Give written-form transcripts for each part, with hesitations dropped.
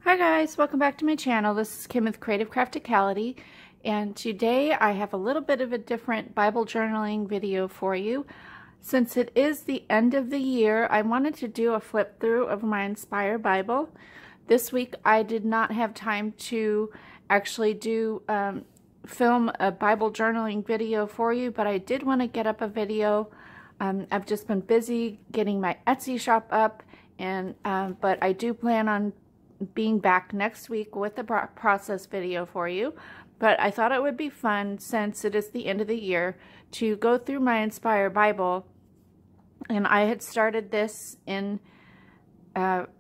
Hi guys, welcome back to my channel. This is Kim with Creative Crafticality, and today I have a little bit of a different Bible journaling video for you. Since it is the end of the year, I wanted to do a flip through of my Inspire Bible. This week I did not have time to actually do film a Bible journaling video for you, but I did want to get up a video. I've just been busy getting my Etsy shop up, and but I do plan on being back next week with a process video for you. But I thought it would be fun, since it is the end of the year, to go through my Inspire Bible. And I had started this in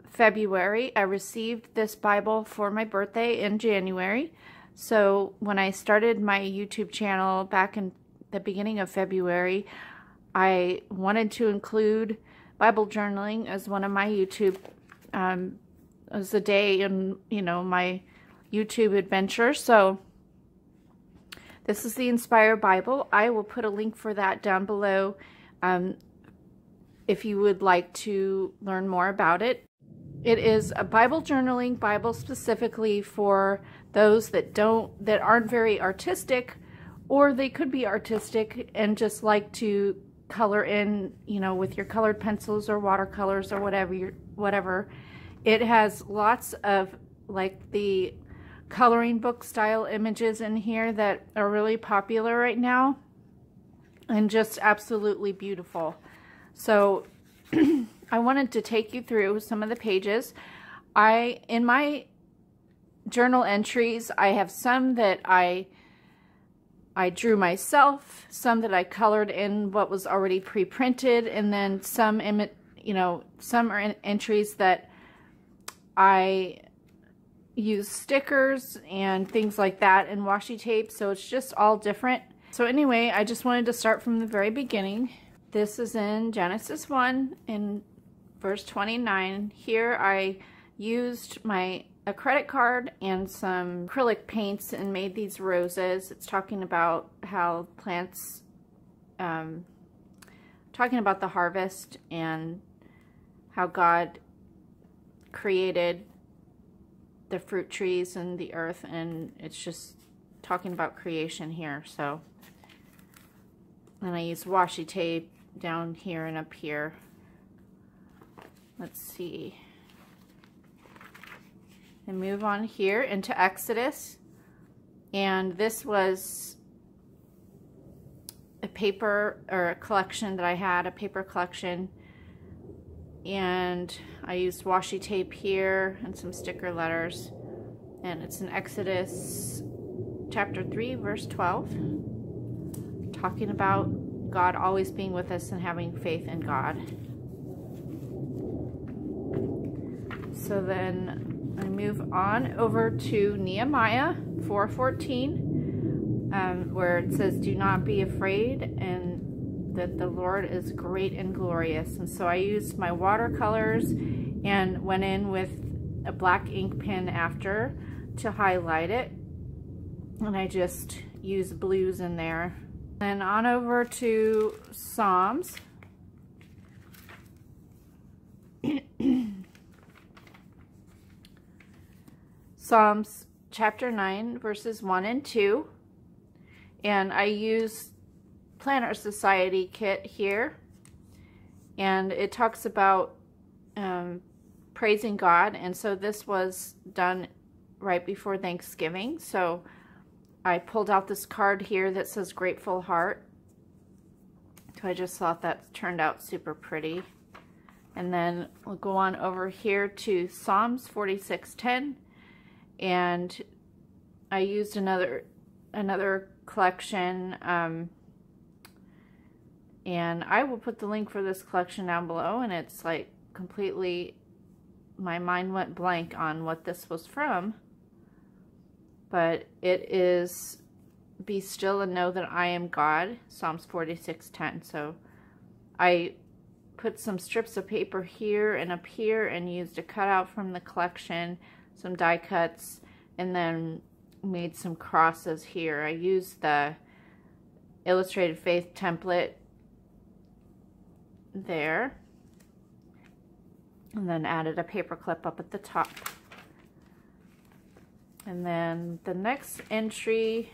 February. I received this Bible for my birthday in January. So when I started my YouTube channel back in the beginning of February, I wanted to include Bible journaling as one of my YouTube as a day in, my YouTube adventure. So this is the Inspire Bible. I will put a link for that down below if you would like to learn more about it. It is a Bible journaling Bible specifically for those that aren't very artistic, or they could be artistic and just like to color in, with your colored pencils or watercolors or whatever. It has lots of like the coloring book style images in here that are really popular right now and just absolutely beautiful. So I wanted to take you through some of the pages. In my journal entries, I have some that I drew myself, some that I colored in what was already pre-printed, and then some are entries that I use stickers and things like that and washi tape, so it's just all different. So anyway, I just wanted to start from the very beginning. This is in Genesis 1 in verse 29. Here I used a credit card and some acrylic paints and made these roses. It's talking about how plants, talking about the harvest and how God created the fruit trees and the earth, and it's just talking about creation here. So, and I use washi tape down here and up here. Let's see. And move on here into Exodus, and this was a paper or a collection that I had, a paper collection, and I used washi tape here and some sticker letters, and it's in Exodus chapter 3 verse 12, talking about God always being with us and having faith in God. So then I move on over to Nehemiah 4:14, where it says, "Do not be afraid, and that the Lord is great and glorious." And so I used my watercolors and went in with a black ink pen after to highlight it, and I just used blues in there. And on over to Psalms. Psalms chapter 9 verses 1 and 2, and I used Planner Society kit here, and it talks about praising God, and so this was done right before Thanksgiving. So I pulled out this card here that says Grateful Heart, so I just thought that turned out super pretty. And then we'll go on over here to Psalms 46:10, and I used another collection, and I will put the link for this collection down below. And it's like completely, my mind went blank on what this was from, but it is "Be still and know that I am God," Psalms 46:10. So I put some strips of paper here and up here and used a cutout from the collection, some die cuts, and then made some crosses here. I used the Illustrated Faith template there, and then added a paper clip up at the top. And then the next entry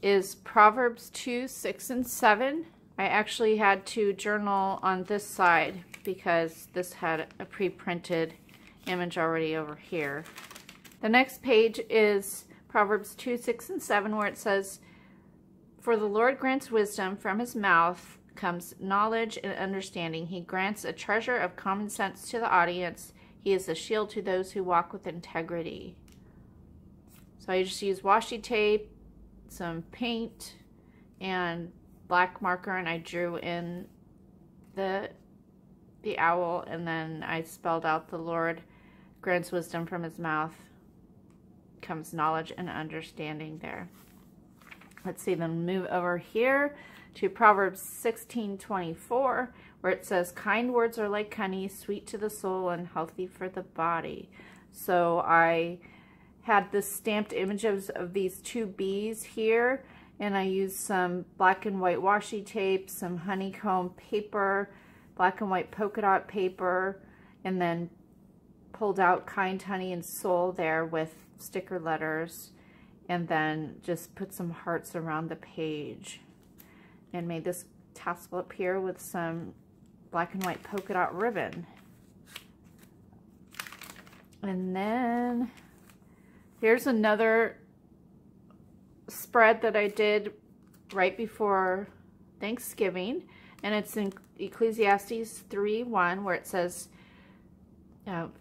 is Proverbs 2, 6, and 7. I actually had to journal on this side because this had a pre-printed image already over here. The next page is Proverbs 2, 6, and 7, where it says, "For the Lord grants wisdom, from his mouth comes knowledge and understanding. He grants a treasure of common sense to the audience. He is a shield to those who walk with integrity." So I just use washi tape, some paint, and black marker, and I drew in the owl, and then I spelled out, "The Lord grants wisdom, from his mouth comes knowledge and understanding" there. Let's see, then move over here to Proverbs 16:24, where it says, "Kind words are like honey, sweet to the soul and healthy for the body." So I had the stamped images of these two bees here, and I used some black and white washi tape, some honeycomb paper, black and white polka dot paper, and then pulled out kind, honey, and soul there with sticker letters, and then just put some hearts around the page and made this tassel up here with some black and white polka dot ribbon. And then here's another spread that I did right before Thanksgiving, and it's in Ecclesiastes 3:1, where it says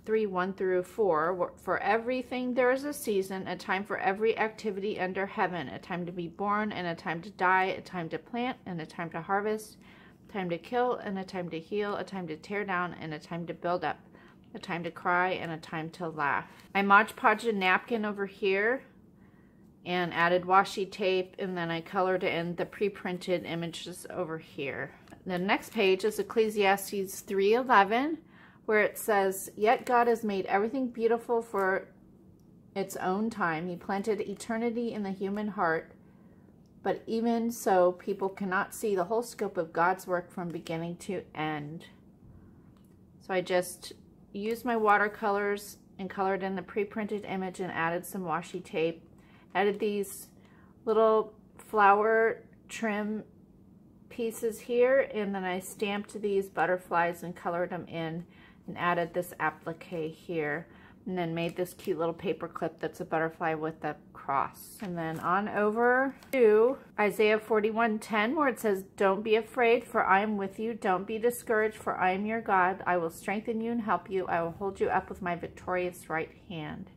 3:1 through 4, "For everything there is a season, a time for every activity under heaven, a time to be born and a time to die, a time to plant and a time to harvest, a time to kill and a time to heal, a time to tear down and a time to build up, a time to cry and a time to laugh." I Mod Podged a napkin over here and added washi tape, and then I colored in the pre-printed images over here. The next page is Ecclesiastes 3:11, where it says, "Yet God has made everything beautiful for its own time. He planted eternity in the human heart, but even so, people cannot see the whole scope of God's work from beginning to end." So I just used my watercolors and colored in the pre-printed image and added some washi tape. Added these little flower trim pieces here, and then I stamped these butterflies and colored them in, and added this applique here, and then made this cute little paper clip that's a butterfly with a cross. And then on over to Isaiah 41:10, where it says, "Don't be afraid, for I am with you. Don't be discouraged, for I am your God. I will strengthen you and help you. I will hold you up with my victorious right hand."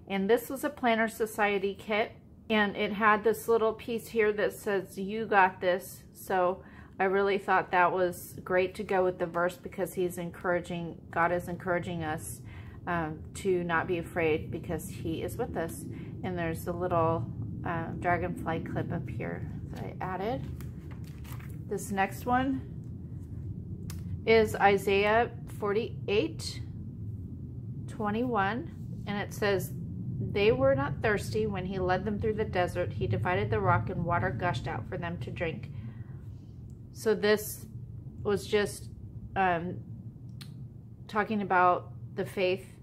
And this was a Planner Society kit, and it had this little piece here that says, "You got this." So I really thought that was great to go with the verse, because God is encouraging us to not be afraid, because he is with us. And there's a little dragonfly clip up here that I added. This next one is Isaiah 48:21, and it says, "They were not thirsty when he led them through the desert. He divided the rock and water gushed out for them to drink." So this was just talking about the faith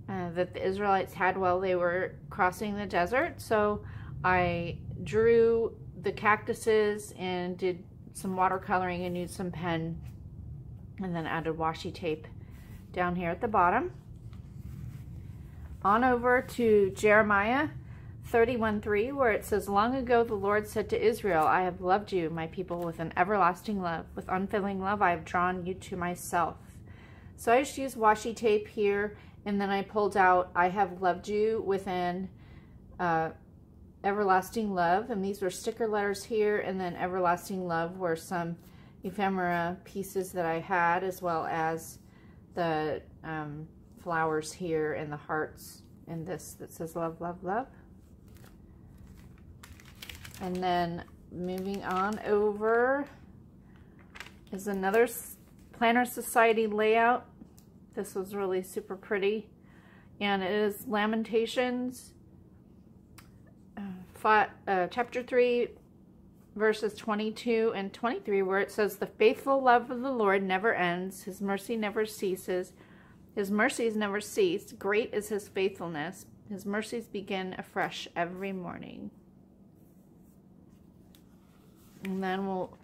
that the Israelites had while they were crossing the desert. So I drew the cactuses and did some watercoloring and used some pen, and then added washi tape down here at the bottom. On over to Jeremiah 31:3, where it says, "Long ago the Lord said to Israel, I have loved you, my people, with an everlasting love. With unfailing love I have drawn you to myself." So I just used washi tape here, and then I pulled out, "I have loved you with an everlasting love." And these were sticker letters here, and then everlasting love were some ephemera pieces that I had, as well as the flowers here and the hearts and this that says love, love, love. And then moving on over is another Planner Society layout. This was really super pretty, and it is Lamentations chapter 3 verses 22 and 23, where it says, "The faithful love of the Lord never ends. His mercy never ceases. His mercies never cease. Great is his faithfulness. His mercies begin afresh every morning. And then we'll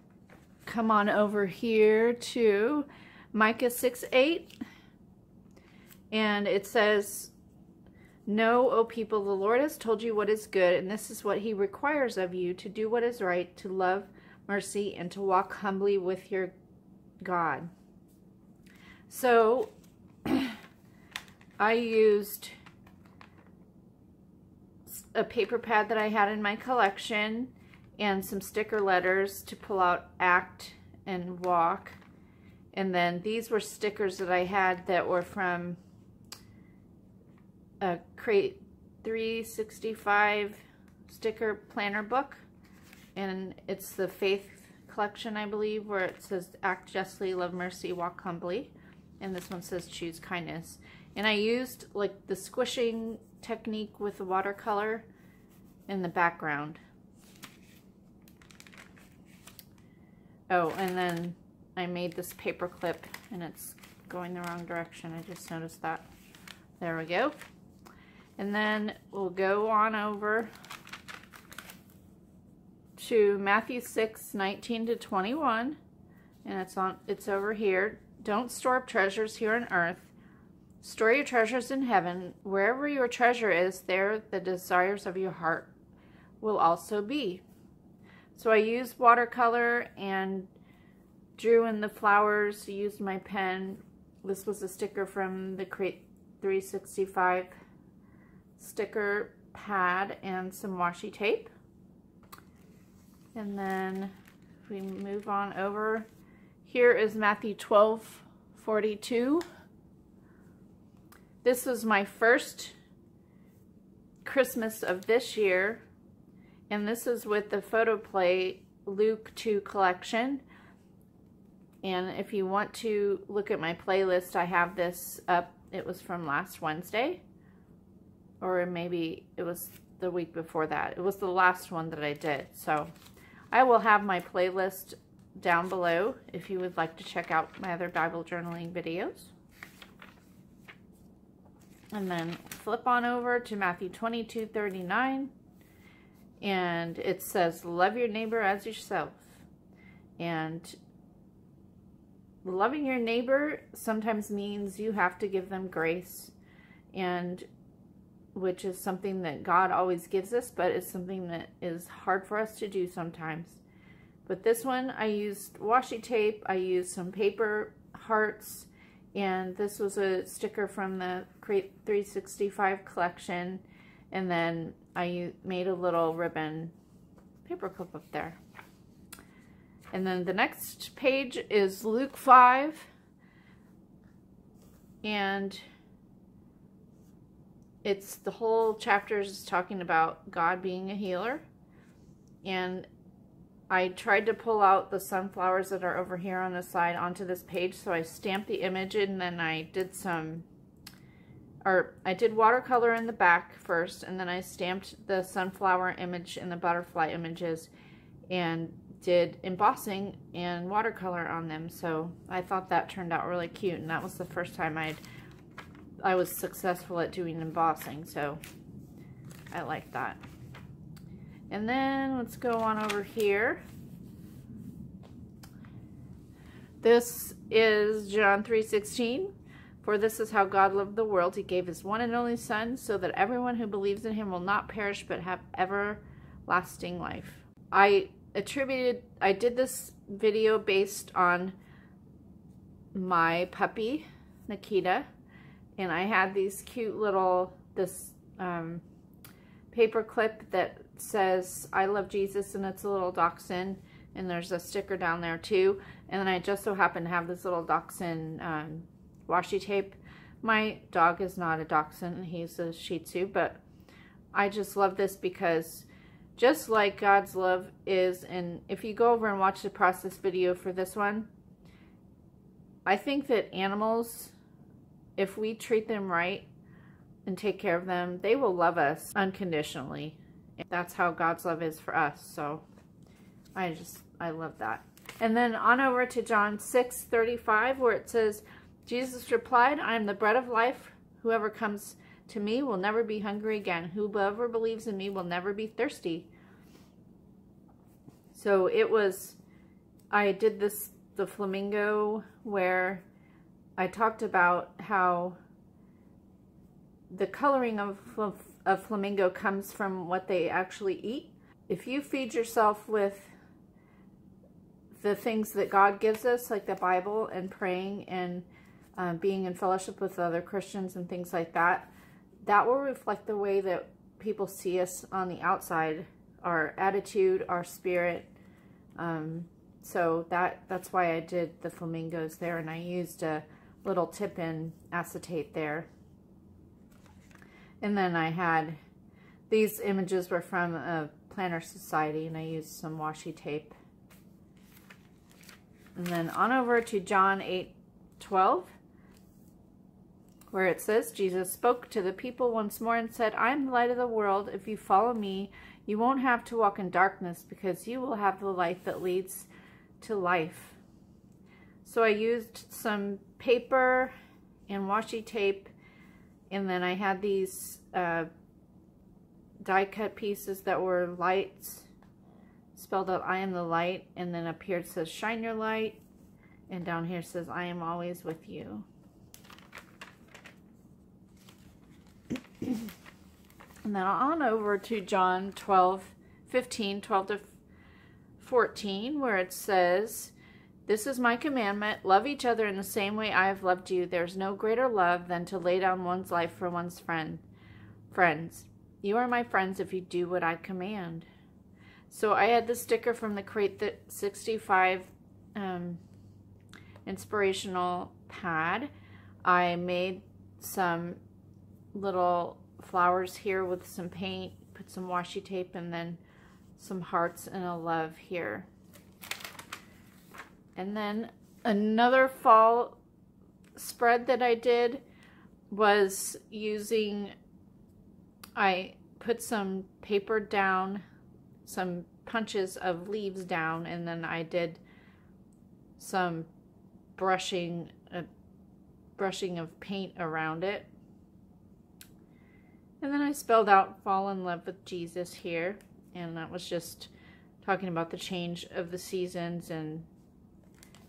come on over here to Micah 6:8. And it says, "Know, O people, the Lord has told you what is good, and this is what he requires of you, to do what is right, to love mercy, and to walk humbly with your God." So I used a paper pad that I had in my collection and some sticker letters to pull out act and walk. And then these were stickers that I had that were from a Crate 365 sticker planner book. And it's the Faith collection, I believe, where it says act justly, love mercy, walk humbly. And this one says choose kindness. And I used like the squishing technique with the watercolor in the background. Oh, and then I made this paper clip and it's going the wrong direction. I just noticed that. There we go. And then we'll go on over to Matthew 6:19 to 21. And it's over here. "Don't store up treasures here on earth. Store your treasures in heaven. Wherever your treasure is, there the desires of your heart will also be." So I used watercolor and drew in the flowers, used my pen. This was a sticker from the Crate 365 sticker pad and some washi tape. And then if we move on over, here is Matthew 12:42. This was my first Christmas of this year, and this is with the Photo Play Luke 2 collection. And if you want to look at my playlist, I have this up. It was from last Wednesday, or maybe it was the week before that. It was the last one that I did. So I will have my playlist down below if you would like to check out my other Bible journaling videos. And then flip on over to Matthew 22:39. And it says, "Love your neighbor as yourself." And loving your neighbor sometimes means you have to give them grace, and which is something that God always gives us, but it's something that is hard for us to do sometimes. But this one, I used washi tape, I used some paper hearts, and this was a sticker from the Crate 365 collection, and then I made a little ribbon paper clip up there. And then the next page is Luke 5, and it's the whole chapter is talking about God being a healer. And I tried to pull out the sunflowers that are over here on the side onto this page, so I stamped the image and then I did I did watercolor in the back first, and then I stamped the sunflower image and the butterfly images and did embossing and watercolor on them. So I thought that turned out really cute, and that was the first time I was successful at doing embossing, so I like that. And then let's go on over here. This is John 3:16. "For this is how God loved the world. He gave his one and only Son, so that everyone who believes in him will not perish but have everlasting life." I did this video based on my puppy, Nikita, and I had these cute little, paper clip that says, "I love Jesus," and it's a little dachshund, and there's a sticker down there too. And then I just so happen to have this little dachshund washi tape. My dog is not a dachshund, he's a Shih Tzu, but I just love this because just like God's love is, and if you go over and watch the process video for this one, I think that animals, if we treat them right and take care of them, they will love us unconditionally. And that's how God's love is for us. So I love that. And then on over to John 6:35, where it says, Jesus replied, "I am the bread of life. Whoever comes to me will never be hungry again. Whoever believes in me will never be thirsty. So I did the flamingo, where I talked about how the coloring of flamingo comes from what they actually eat. If you feed yourself with the things that God gives us, like the Bible and praying and being in fellowship with other Christians and things like that, that will reflect the way that people see us on the outside, our attitude, our spirit. So that's why I did the flamingos there, and I used a little tip-in acetate there. And then I had, these images were from a Planner Society, and I used some washi tape. And then on over to John 8:12, where it says, Jesus spoke to the people once more and said, I am the light of the world. If you follow me, you won't have to walk in darkness, because you will have the light that leads to life. So I used some paper and washi tape, and then I had these die cut pieces that were lights, spelled out I am the light, and then up here it says shine your light, and down here it says I am always with you. And then on over to John 12:15, 12 to 14, where it says, this is my commandment, love each other in the same way I have loved you. There's no greater love than to lay down one's life for one's friends. You are my friends if you do what I command. So I had the sticker from the Crate 65 inspirational pad. I made some little flowers here with some paint, put some washi tape, and then some hearts and a love here. And then another fall spread that I did was I put some paper down, some punches of leaves down, and then I did some brushing of paint around it. And then I spelled out fall in love with Jesus here, and that was just talking about the change of the seasons and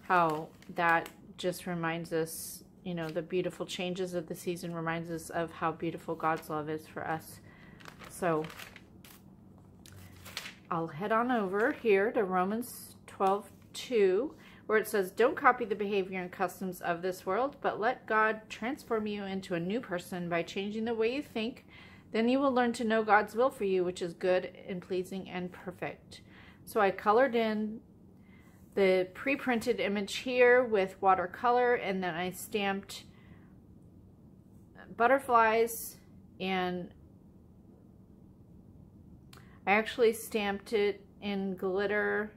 how that just reminds us, you know, the beautiful changes of the season reminds us of how beautiful God's love is for us. So I'll head on over here to Romans 12:2, where it says, don't copy the behavior and customs of this world, but let God transform you into a new person by changing the way you think. Then you will learn to know God's will for you, which is good and pleasing and perfect. So I colored in the pre-printed image here with watercolor, and then I stamped butterflies, and I actually stamped it in glitter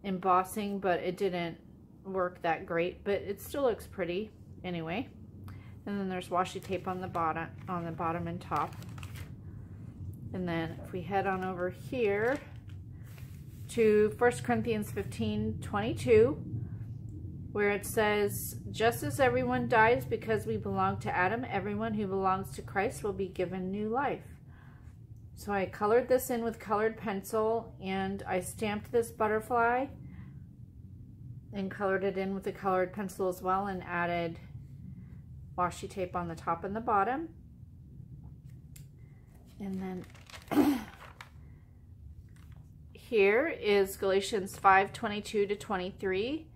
embossing, but it didn't work that great, but it still looks pretty anyway. And then there's washi tape on the bottom and top. And then if we head on over here to 1 Corinthians 15:22, where it says, just as everyone dies because we belong to Adam, everyone who belongs to Christ will be given new life. So I colored this in with colored pencil, and I stamped this butterfly and colored it in with a colored pencil as well, and added washi tape on the top and the bottom. And then here is Galatians 5:22 to 23,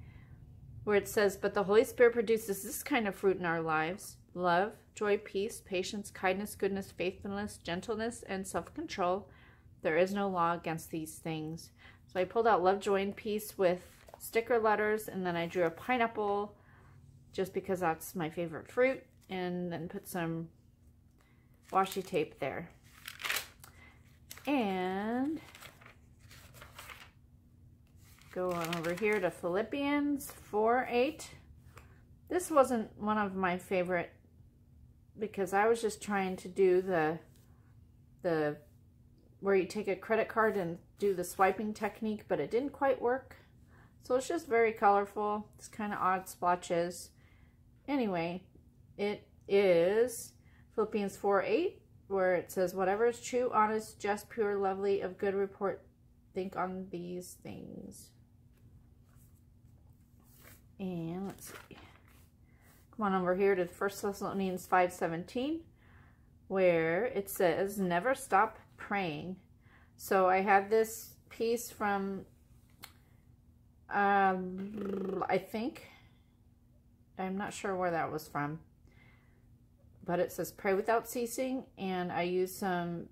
where it says, but the Holy Spirit produces this kind of fruit in our lives: love, joy, peace, patience, kindness, goodness, faithfulness, gentleness, and self-control. There is no law against these things. So I pulled out love, joy, and peace with sticker letters, and then I drew a pineapple just because that's my favorite fruit, and then put some washi tape there. And go on over here to Philippians 4:8. This wasn't one of my favorite because I was just trying to do the where you take a credit card and do the swiping technique, but it didn't quite work. So it's just very colorful. It's kind of odd splotches. Anyway, it is Philippians 4:8, where it says, whatever is true, honest, just, pure, lovely, of good report, think on these things. And let's see. Come on over here to 1 Thessalonians 5:17, where it says, never stop praying. So I have this piece from, I think, I'm not sure where that was from, but it says pray without ceasing, and I used some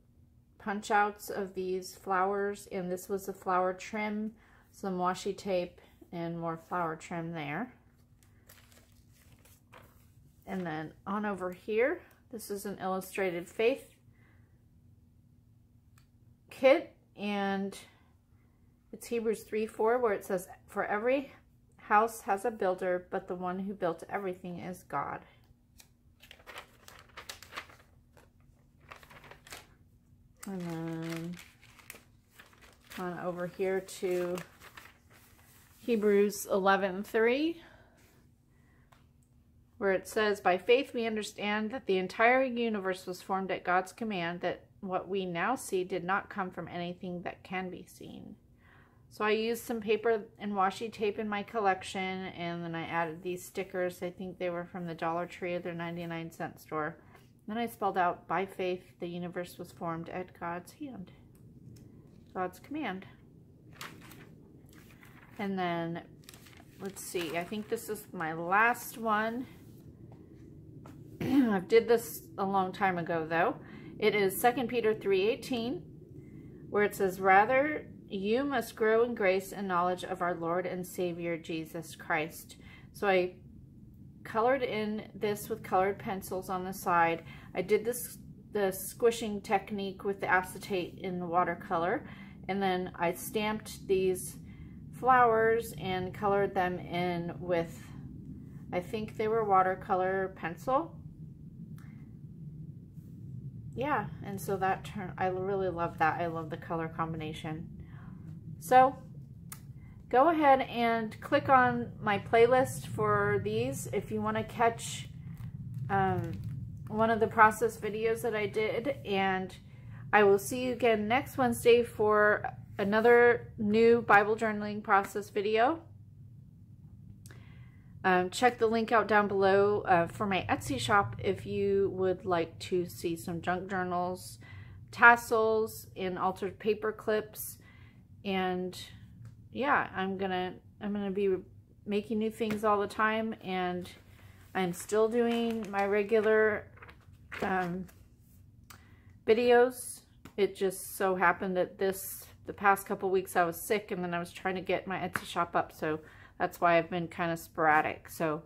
punch outs of these flowers, and this was a flower trim, some washi tape, and more flower trim there. And then on over here, this is an illustrated faith kit, and it's Hebrews 3:4, where it says, for every house has a builder, but the one who built everything is God. And then on over here to Hebrews 11:3, where it says, by faith we understand that the entire universe was formed at God's command, that what we now see did not come from anything that can be seen. So I used some paper and washi tape in my collection, and then I added these stickers. I think they were from the Dollar Tree or their 99-cent store. Then I spelled out, by faith the universe was formed at God's hand, God's command. And then, let's see, I think this is my last one. I did this a long time ago, though. It is 2 Peter 3:18, where it says, rather, you must grow in grace and knowledge of our Lord and Savior, Jesus Christ. So I colored in this with colored pencils on the side. I did the squishing technique with the acetate in the watercolor, and then I stamped these flowers and colored them in with, I think they were watercolor pencil. Yeah, and so that turned, I really love that. I love the color combination. So go ahead and click on my playlist for these if you want to catch one of the process videos that I did, and I will see you again next Wednesday for another new Bible journaling process video. Check the link out down below for my Etsy shop if you would like to see some junk journals, tassels, and altered paper clips. And yeah, I'm gonna be making new things all the time, and I'm still doing my regular videos. It just so happened that the past couple weeks I was sick, and then I was trying to get my Etsy shop up, so that's why I've been kind of sporadic. So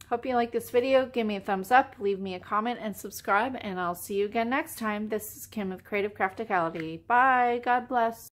hope you like this video. Give me a thumbs up, leave me a comment, and subscribe, and I'll see you again next time. This is Kim with Creative Crafticality. Bye. God bless.